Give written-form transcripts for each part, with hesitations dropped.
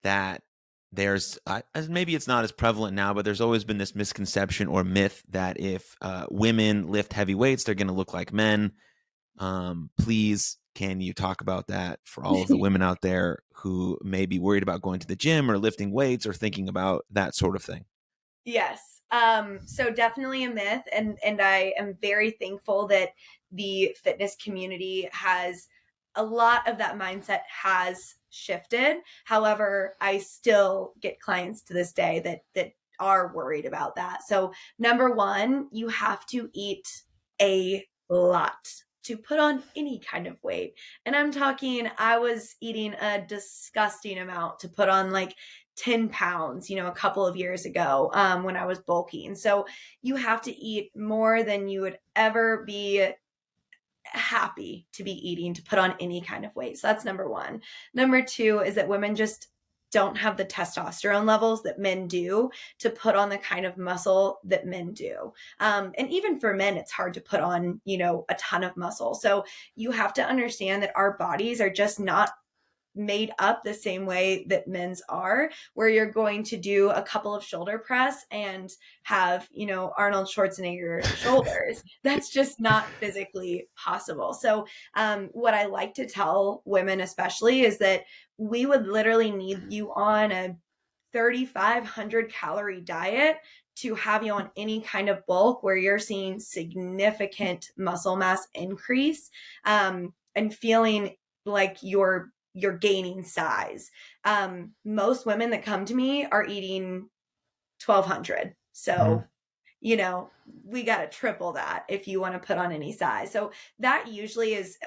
that maybe it's not as prevalent now, but there's always been this misconception or myth that if women lift heavy weights, they're going to look like men. Please, can you talk about that for all of the women out there who may be worried about going to the gym or lifting weights or thinking about that sort of thing? Yes. So definitely a myth, and I am very thankful that the fitness community has a lot of that mindset has shifted. However, I still get clients to this day that are worried about that. So number one, you have to eat a lot to put on any kind of weight. And I'm talking, I was eating a disgusting amount to put on like 10 pounds, a couple of years ago when I was bulking. So you have to eat more than you would ever be happy to be eating to put on any kind of weight. So that's number one. Number two is that women just don't have the testosterone levels that men do to put on the kind of muscle that men do. And even for men, it's hard to put on, a ton of muscle. So you have to understand that our bodies are just not made up the same way that men's are, where you're going to do a couple of shoulder press and have, Arnold Schwarzenegger shoulders. That's just not physically possible. So, what I like to tell women, especially, is that we would literally need you on a 3,500 calorie diet to have you on any kind of bulk where you're seeing significant muscle mass increase, and feeling like you're gaining size. Most women that come to me are eating 1,200. Mhm. So, you know, we got to triple that if you want to put on any size. So that usually is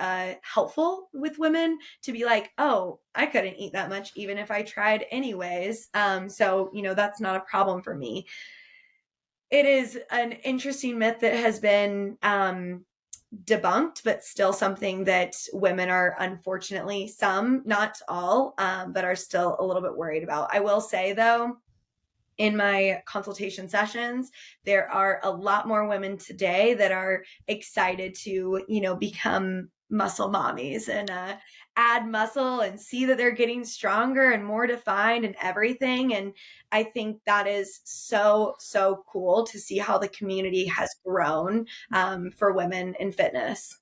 helpful with women to be like, oh, I couldn't eat that much even if I tried anyways. So, that's not a problem for me. It is an interesting myth that has been debunked, but still something that women are, unfortunately, some, not all, but are still a little bit worried about. I will say, though, in my consultation sessions, there are a lot more women today that are excited to, become muscle mommies and add muscle and see that they're getting stronger and more defined and everything. And I think that is so, so cool to see how the community has grown for women in fitness.